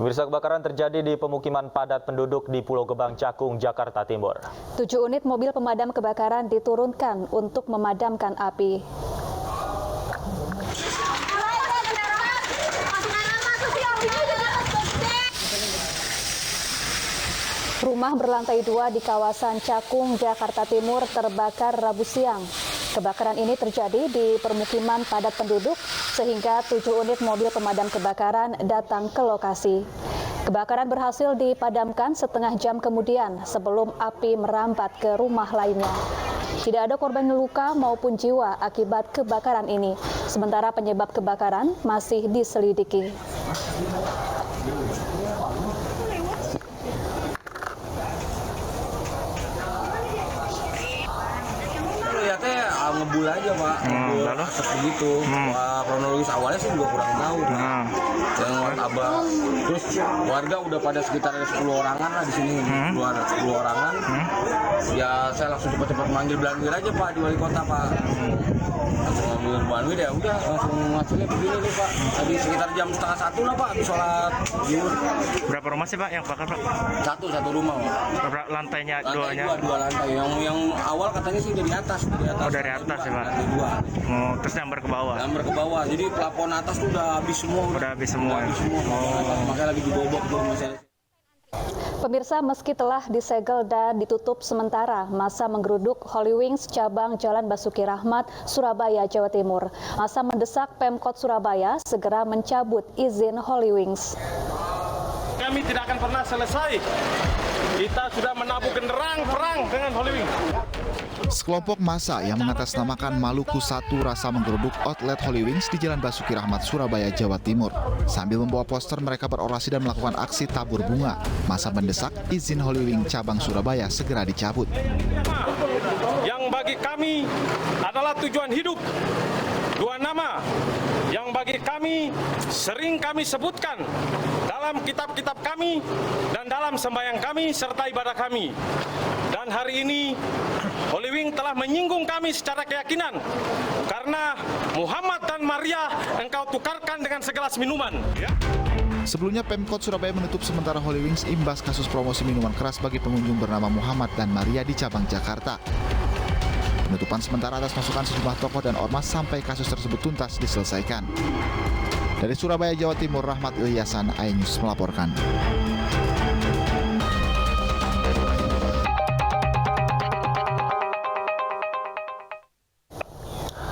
Pemirsa, kebakaran terjadi di pemukiman padat penduduk di Pulau Gebang, Cakung, Jakarta Timur. 7 unit mobil pemadam kebakaran diturunkan untuk memadamkan api. Rumah berlantai 2 di kawasan Cakung, Jakarta Timur terbakar Rabu siang. Kebakaran ini terjadi di permukiman padat penduduk sehingga 7 unit mobil pemadam kebakaran datang ke lokasi. Kebakaran berhasil dipadamkan setengah jam kemudian sebelum api merambat ke rumah lainnya. Tidak ada korban luka maupun jiwa akibat kebakaran ini. Sementara penyebab kebakaran masih diselidiki. Lihatnya ngebul aja Pak, ngebul asap begitu. Kronologis awalnya sih juga kurang tahu. Yang abang, terus warga udah pada sekitar ada 10 orangan lah di sini, 10 orangan. Ya saya langsung cepat-cepat manggil Belanwir aja Pak di wali kota Pak. Langsung ngambil Belanwir ya udah langsung hasilnya begini nih Pak. Tadi sekitar jam setengah 1 lah Pak habis sholat zuhur. Berapa rumah sih Pak yang bakar Pak? Satu rumah Pak. Berapa lantainya? Lantai dua lantai. Yang awal katanya sih dari atas. Oh dari atas ya Pak. Lantai 2. Oh, terus nyamber ke bawah. Nyamber ke bawah. Jadi plafon atas tuh udah habis semua. Udah habis semua. Makanya lagi dibobok tuh misalnya. Pemirsa, meski telah disegel dan ditutup sementara, massa menggeruduk Holy Wings cabang Jalan Basuki Rahmat, Surabaya, Jawa Timur. Massa mendesak Pemkot Surabaya segera mencabut izin Holy Wings. Kami tidak akan pernah selesai. Kita sudah menabung genderang perang dengan Holy Wings. Sekelompok massa yang mengatasnamakan Maluku Satu Rasa menggeruduk outlet Holy Wings di Jalan Basuki Rahmat, Surabaya, Jawa Timur. Sambil membawa poster, mereka berorasi dan melakukan aksi tabur bunga. Massa mendesak izin Holy Wings cabang Surabaya segera dicabut. Yang bagi kami adalah tujuan hidup. 2 nama yang bagi kami sering kami sebutkan dalam kitab-kitab kami dan dalam sembahyang kami serta ibadah kami. Dan hari ini Holy Wings telah menyinggung kami secara keyakinan karena Muhammad dan Maria engkau tukarkan dengan segelas minuman. Sebelumnya Pemkot Surabaya menutup sementara Holy Wings imbas kasus promosi minuman keras bagi pengunjung bernama Muhammad dan Maria di cabang Jakarta. Penutupan sementara atas masukan sejumlah tokoh dan ormas sampai kasus tersebut tuntas diselesaikan. Dari Surabaya, Jawa Timur, Rahmat Ilyasan, iNews melaporkan.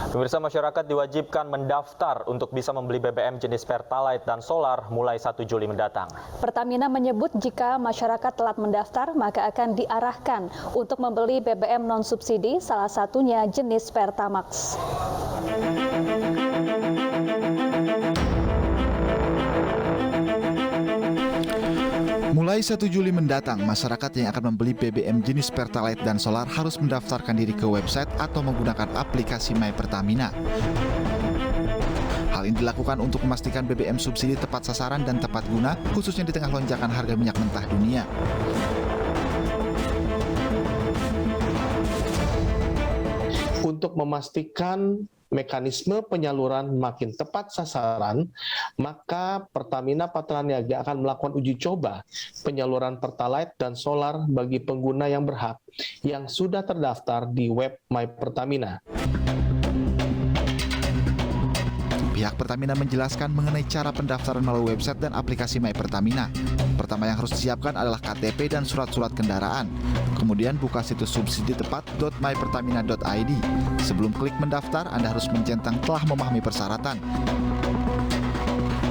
Pemirsa, masyarakat diwajibkan mendaftar untuk bisa membeli BBM jenis Pertalite dan Solar mulai 1 Juli mendatang. Pertamina menyebut jika masyarakat telat mendaftar, maka akan diarahkan untuk membeli BBM non-subsidi, salah satunya jenis Pertamax. Mulai 1 Juli mendatang, masyarakat yang akan membeli BBM jenis Pertalite dan Solar harus mendaftarkan diri ke website atau menggunakan aplikasi My Pertamina. Hal ini dilakukan untuk memastikan BBM subsidi tepat sasaran dan tepat guna, khususnya di tengah lonjakan harga minyak mentah dunia. Untuk memastikan mekanisme penyaluran makin tepat sasaran, maka Pertamina Patraniaga akan melakukan uji coba penyaluran Pertalite dan Solar bagi pengguna yang berhak yang sudah terdaftar di web My Pertamina. Pihak Pertamina menjelaskan mengenai cara pendaftaran melalui website dan aplikasi My Pertamina. Pertama yang harus disiapkan adalah KTP dan surat-surat kendaraan. Kemudian buka situs subsidi tepat.mypertamina.id. Sebelum klik mendaftar, Anda harus mencentang telah memahami persyaratan.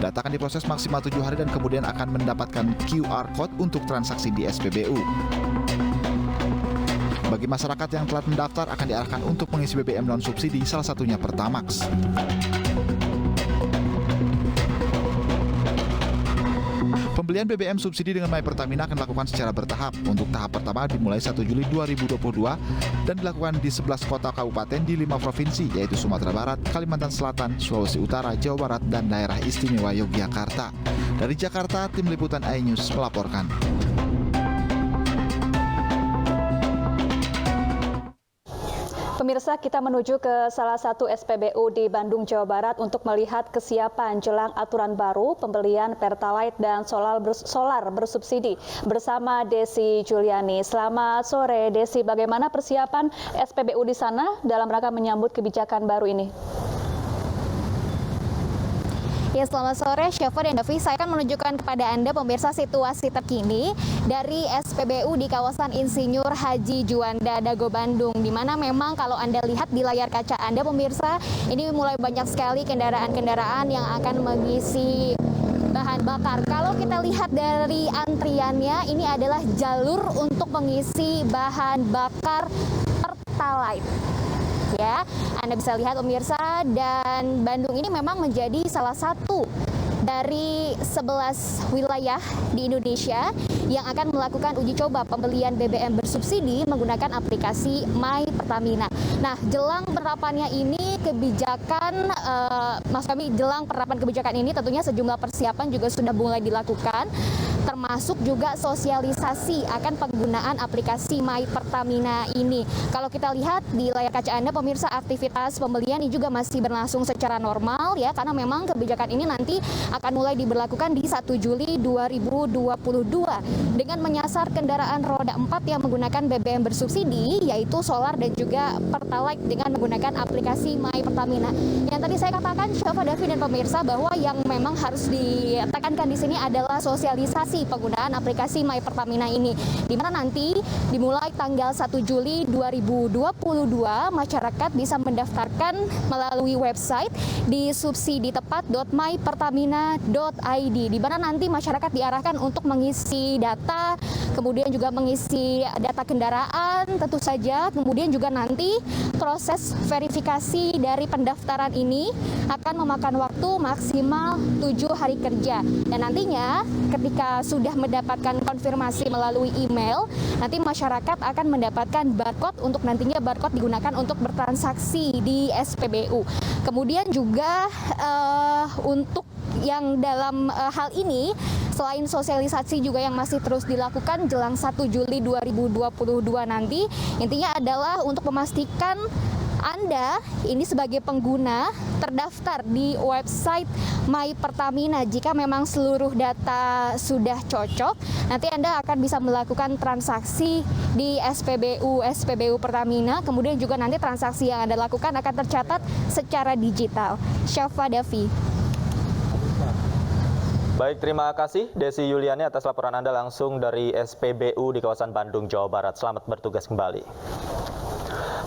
Data akan diproses maksimal 7 hari dan kemudian akan mendapatkan QR Code untuk transaksi di SPBU. Bagi masyarakat yang telah mendaftar akan diarahkan untuk mengisi BBM non-subsidi, salah satunya Pertamax. Pembelian BBM subsidi dengan My Pertamina akan dilakukan secara bertahap. Untuk tahap pertama dimulai 1 Juli 2022 dan dilakukan di 11 kota kabupaten di 5 provinsi, yaitu Sumatera Barat, Kalimantan Selatan, Sulawesi Utara, Jawa Barat, dan daerah istimewa Yogyakarta. Dari Jakarta, tim liputan iNews melaporkan. Pemirsa, kita menuju ke salah satu SPBU di Bandung, Jawa Barat untuk melihat kesiapan jelang aturan baru pembelian Pertalite dan solar bersubsidi bersama Desi Juliani. Selamat sore, Desi. Bagaimana persiapan SPBU di sana dalam rangka menyambut kebijakan baru ini? Ya, selamat sore Syafa dan Davi. Saya akan menunjukkan kepada Anda pemirsa situasi terkini dari SPBU di kawasan Insinyur Haji Juanda Dago Bandung, di mana memang kalau Anda lihat di layar kaca Anda pemirsa, ini mulai banyak sekali kendaraan-kendaraan yang akan mengisi bahan bakar. Kalau kita lihat dari antriannya, ini adalah jalur untuk mengisi bahan bakar Pertalite. Ya, Anda bisa lihat pemirsa, dan Bandung ini memang menjadi salah satu dari 11 wilayah di Indonesia yang akan melakukan uji coba pembelian BBM bersubsidi menggunakan aplikasi My Pertamina. Nah, jelang penerapannya ini jelang penerapan kebijakan ini tentunya sejumlah persiapan juga sudah mulai dilakukan, termasuk juga sosialisasi akan penggunaan aplikasi My Pertamina ini. Kalau kita lihat di layar kaca Anda pemirsa, aktivitas pembelian ini juga masih berlangsung secara normal ya, karena memang kebijakan ini nanti akan mulai diberlakukan di 1 Juli 2022 dengan menyasar kendaraan roda 4 yang menggunakan BBM bersubsidi, yaitu solar dan juga Pertalite dengan menggunakan aplikasi My Pertamina. Yang tadi saya katakan, Syafa, Davi, dan pemirsa, bahwa yang memang harus ditekankan di sini adalah sosialisasi penggunaan aplikasi My Pertamina ini, di mana nanti dimulai tanggal 1 Juli 2022 masyarakat bisa mendaftarkan melalui website di subsiditepat.mypertamina.id, di mana nanti masyarakat diarahkan untuk mengisi data, kemudian juga mengisi data kendaraan tentu saja, kemudian juga nanti proses verifikasi dari pendaftaran ini akan memakan waktu maksimal 7 hari kerja, dan nantinya ketika sudah mendapatkan konfirmasi melalui email, nanti masyarakat akan mendapatkan barcode untuk nantinya barcode digunakan untuk bertransaksi di SPBU. Kemudian juga untuk yang dalam hal ini, selain sosialisasi juga yang masih terus dilakukan jelang 1 Juli 2022 nanti, intinya adalah untuk memastikan Anda ini sebagai pengguna terdaftar di website My Pertamina. Jika memang seluruh data sudah cocok, nanti Anda akan bisa melakukan transaksi di SPBU Pertamina. Kemudian juga nanti transaksi yang Anda lakukan akan tercatat secara digital. Syafa, Davi. Baik, terima kasih Desi Juliani atas laporan Anda langsung dari SPBU di kawasan Bandung, Jawa Barat. Selamat bertugas kembali.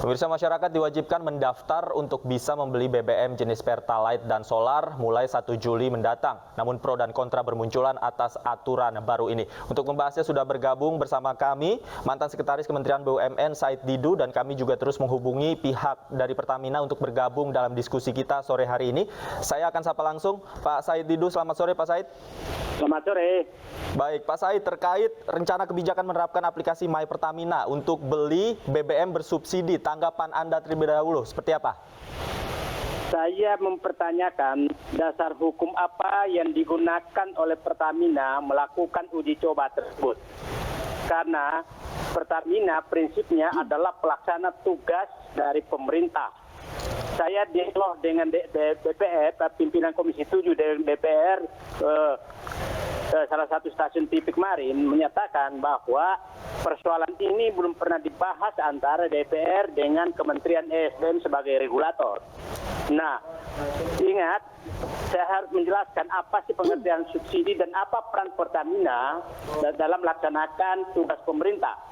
Pemirsa, masyarakat diwajibkan mendaftar untuk bisa membeli BBM jenis Pertalite dan solar mulai 1 Juli mendatang. Namun pro dan kontra bermunculan atas aturan baru ini. Untuk membahasnya sudah bergabung bersama kami mantan Sekretaris Kementerian BUMN Said Didu, dan kami juga terus menghubungi pihak dari Pertamina untuk bergabung dalam diskusi kita sore hari ini. Saya akan sapa langsung Pak Said Didu. Selamat sore Pak Said. Selamat sore. Baik Pak Said, terkait rencana kebijakan menerapkan aplikasi My Pertamina untuk beli BBM bersubsidi, tanggapan Anda terlebih dahulu seperti apa? Saya mempertanyakan dasar hukum apa yang digunakan oleh Pertamina melakukan uji coba tersebut. Karena Pertamina prinsipnya adalah pelaksana tugas dari pemerintah. Saya dialog dengan DPR, pimpinan Komisi 7 dengan DPR, salah satu stasiun TV kemarin menyatakan bahwa persoalan ini belum pernah dibahas antara DPR dengan Kementerian ESDM sebagai regulator. Nah, ingat, saya harus menjelaskan apa sih pengertian subsidi dan apa peran Pertamina dalam melaksanakan tugas pemerintah.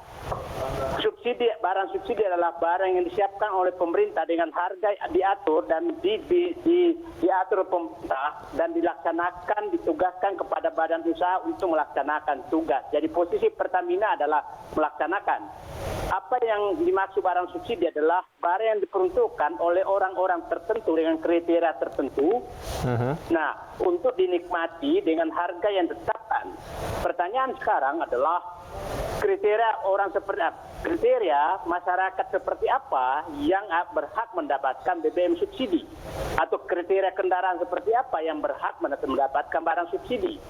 Barang subsidi adalah barang yang disiapkan oleh pemerintah dengan harga diatur dan diatur pemerintah dan dilaksanakan, ditugaskan kepada badan usaha untuk melaksanakan tugas. Jadi posisi Pertamina adalah melaksanakan. Apa yang dimaksud barang subsidi adalah barang yang diperuntukkan oleh orang-orang tertentu dengan kriteria tertentu. Nah, untuk dinikmati dengan harga yang ditetapkan. Pertanyaan sekarang adalah kriteria masyarakat seperti apa yang berhak mendapatkan BBM subsidi, atau kriteria kendaraan seperti apa yang berhak mendapatkan barang subsidi.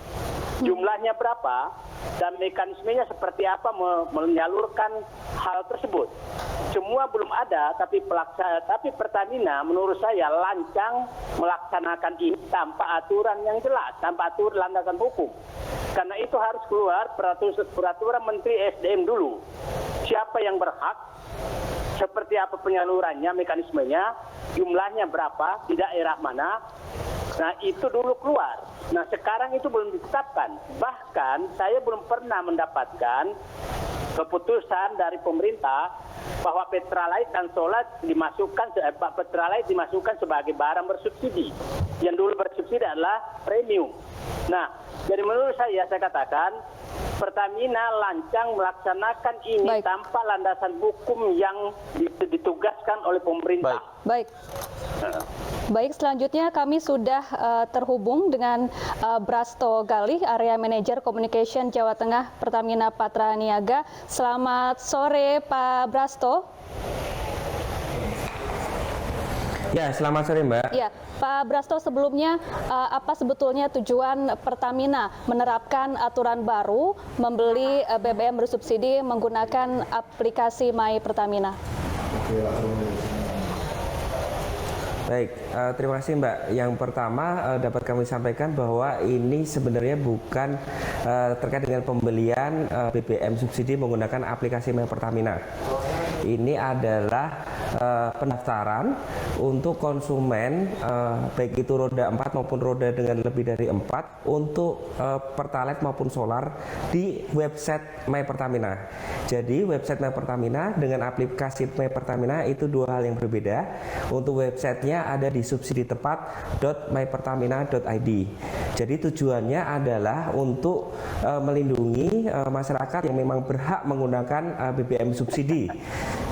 jumlahnya berapa, dan mekanismenya seperti apa menyalurkan hal tersebut. Semua belum ada, tapi Pertamina menurut saya lancang melaksanakan ini tanpa aturan yang jelas, tanpa aturan landasan hukum. Karena itu harus keluar peraturan Menteri SDM dulu. Siapa yang berhak, seperti apa penyalurannya, mekanismenya, jumlahnya berapa, di daerah mana. Nah, itu dulu keluar. Nah, sekarang itu belum ditetapkan. Bahkan saya belum pernah mendapatkan keputusan dari pemerintah bahwa Pertalite dan solar dimasukkan sebagai barang bersubsidi. Yang dulu bersubsidi adalah premium. Nah, jadi menurut saya katakan Pertamina lancang melaksanakan ini tanpa landasan hukum yang ditugaskan oleh pemerintah. Baik, selanjutnya kami sudah terhubung dengan Brasto Galih, Area Manager Communication Jawa Tengah Pertamina Patraniaga. Selamat sore Pak Brasto. Ya, selamat sore Mbak. Ya, Pak Brasto, sebelumnya apa sebetulnya tujuan Pertamina menerapkan aturan baru membeli BBM bersubsidi menggunakan aplikasi My Pertamina? Baik, terima kasih Mbak. Yang pertama dapat kami sampaikan bahwa ini sebenarnya bukan terkait dengan pembelian BBM subsidi menggunakan aplikasi My Pertamina. Ini adalah pendaftaran untuk konsumen baik itu roda 4 maupun roda dengan lebih dari 4 untuk Pertalite maupun solar di website My Pertamina. Jadi website My Pertamina dengan aplikasi My Pertamina itu dua hal yang berbeda. Untuk websitenya ada di subsiditepat.mypertamina.id. Jadi tujuannya adalah untuk melindungi masyarakat yang memang berhak menggunakan BBM subsidi.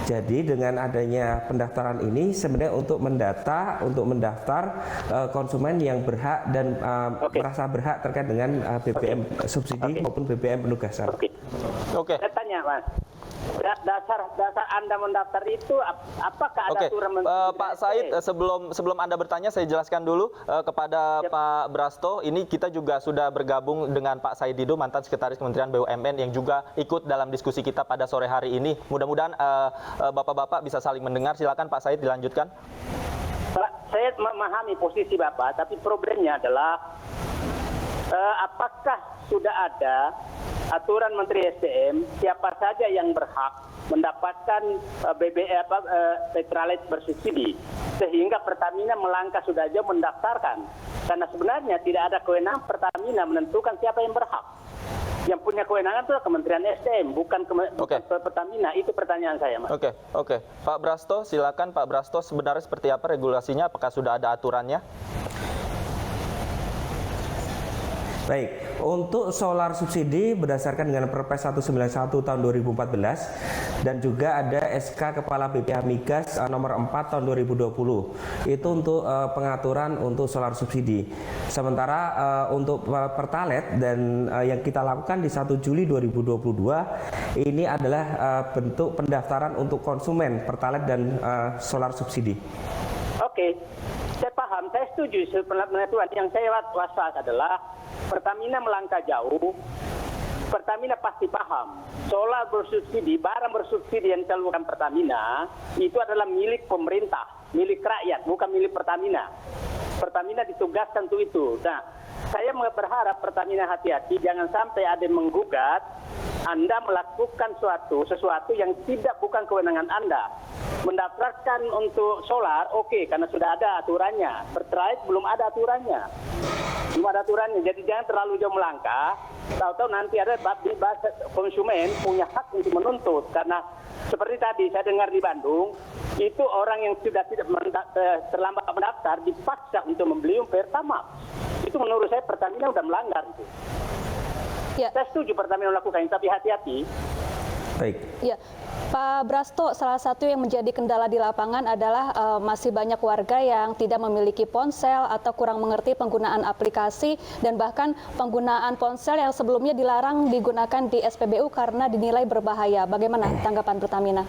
Jadi dengan adanya pendaftaran ini sebenarnya untuk mendaftar konsumen yang berhak dan merasa berhak terkait dengan BBM subsidi maupun BBM penugasan. Saya tanya Mas, dasar Anda mendaftar itu apakah ada aturan Pak Said, sebelum Anda bertanya saya jelaskan dulu kepada Pak Brasto. Ini kita juga sudah bergabung dengan Pak Said Didu, mantan Sekretaris Kementerian BUMN yang juga ikut dalam diskusi kita pada sore hari ini. Mudah-mudahan Bapak-bapak bisa saling mendengar. Silakan Pak Said dilanjutkan. Saya memahami posisi Bapak, tapi problemnya adalah apakah sudah ada aturan Menteri SDM siapa saja yang berhak mendapatkan Pertalite bersubsidi, sehingga Pertamina melangkah sudah jauh mendaftarkan. Karena sebenarnya tidak ada kewenangan Pertamina menentukan siapa yang berhak. Yang punya kewenangan itu Kementerian SDM, bukan Pertamina. Itu pertanyaan saya, Mas. Oke. Pak Brasto, silakan Pak Brasto, sebenarnya seperti apa regulasinya? Apakah sudah ada aturannya? Baik, untuk solar subsidi berdasarkan dengan Perpres 191 tahun 2014 dan juga ada SK Kepala BPH Migas nomor 4 tahun 2020. Itu untuk pengaturan untuk solar subsidi. Sementara untuk Pertalite dan yang kita lakukan di 1 Juli 2022 ini adalah bentuk pendaftaran untuk konsumen Pertalite dan solar subsidi. Oke. Saya paham, saya setuju. Penentuan yang saya was-was adalah Pertamina melangkah jauh. Pertamina pasti paham solar bersubsidi, barang bersubsidi yang disalurkan Pertamina itu adalah milik pemerintah, milik rakyat, bukan milik Pertamina. Pertamina ditugaskan untuk itu. Nah, saya berharap Pertamina hati-hati, jangan sampai ada yang menggugat Anda melakukan sesuatu yang bukan kewenangan Anda. Mendaftarkan untuk solar, karena sudah ada aturannya. Pertalite belum ada aturannya. Jadi jangan terlalu jauh melangkah. Tahu-tahu nanti ada konsumen punya hak untuk menuntut. Karena seperti tadi saya dengar di Bandung, itu orang yang sudah tidak terlambat mendaftar dipaksa untuk membeli Pertamax. Itu menurut saya Pertamina sudah melanggar itu. Ya. Saya setuju Pertamina melakukan ini, tapi hati-hati. Baik. Ya, Pak Brasto, salah satu yang menjadi kendala di lapangan adalah masih banyak warga yang tidak memiliki ponsel atau kurang mengerti penggunaan aplikasi dan bahkan penggunaan ponsel yang sebelumnya dilarang digunakan di SPBU karena dinilai berbahaya. Bagaimana tanggapan Pertamina?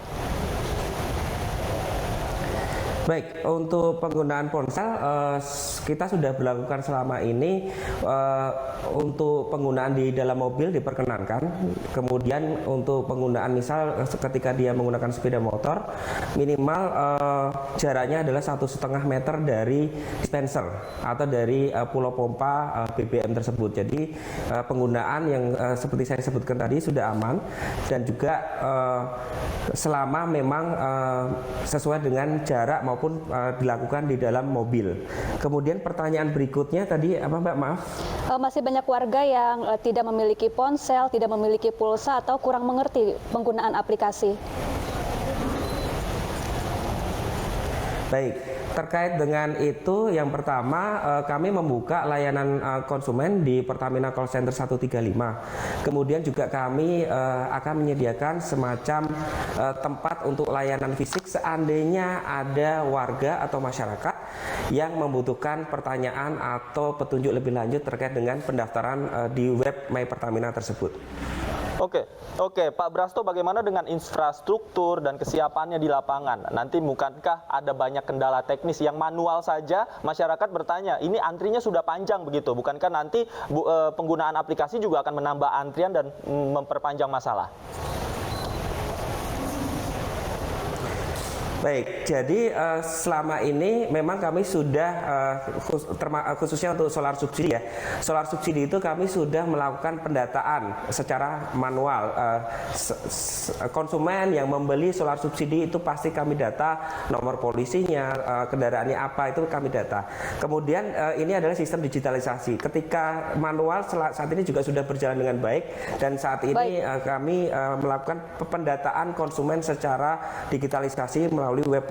Baik, untuk penggunaan ponsel kita sudah berlakukan selama ini untuk penggunaan di dalam mobil diperkenankan. Kemudian untuk penggunaan misal ketika dia menggunakan sepeda motor minimal jaraknya adalah 1,5 meter dari dispenser atau dari pulau pompa BBM tersebut. Jadi penggunaan yang seperti saya sebutkan tadi sudah aman dan juga selama memang sesuai dengan jarak maupun dilakukan di dalam mobil. Kemudian pertanyaan berikutnya tadi apa Mbak, maaf? Masih banyak warga yang tidak memiliki ponsel, tidak memiliki pulsa atau kurang mengerti penggunaan aplikasi. Baik, terkait dengan itu yang pertama kami membuka layanan konsumen di Pertamina Call Center 135. Kemudian juga kami akan menyediakan semacam tempat untuk layanan fisik seandainya ada warga atau masyarakat yang membutuhkan pertanyaan atau petunjuk lebih lanjut terkait dengan pendaftaran di web My Pertamina tersebut. Oke, Pak Brasto, bagaimana dengan infrastruktur dan kesiapannya di lapangan? Nanti bukankah ada banyak kendala teknis yang manual saja masyarakat bertanya, ini antrinya sudah panjang begitu, bukankah nanti penggunaan aplikasi juga akan menambah antrian dan memperpanjang masalah? Baik, jadi selama ini memang kami sudah khususnya untuk solar subsidi ya. Solar subsidi itu kami sudah melakukan pendataan secara manual. Konsumen yang membeli solar subsidi itu pasti kami data, nomor polisinya, kendaraannya apa itu kami data. Kemudian ini adalah sistem digitalisasi. Ketika manual saat ini juga sudah berjalan dengan baik dan saat ini kami melakukan pendataan konsumen secara digitalisasi melalui web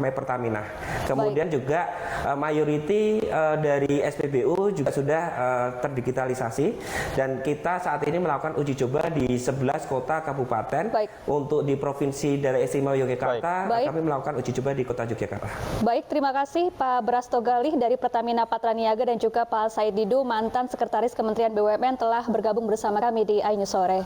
My Pertamina. Kemudian juga mayoriti dari SPBU juga sudah terdigitalisasi dan kita saat ini melakukan uji coba di 11 kota kabupaten. Untuk di Provinsi Daerah Istimewa Yogyakarta kami melakukan uji coba di Kota Yogyakarta. Baik, terima kasih Pak Brasto Galih dari Pertamina Patraniaga dan juga Pak Said Didu, mantan Sekretaris Kementerian BUMN telah bergabung bersama kami di iNews Sore.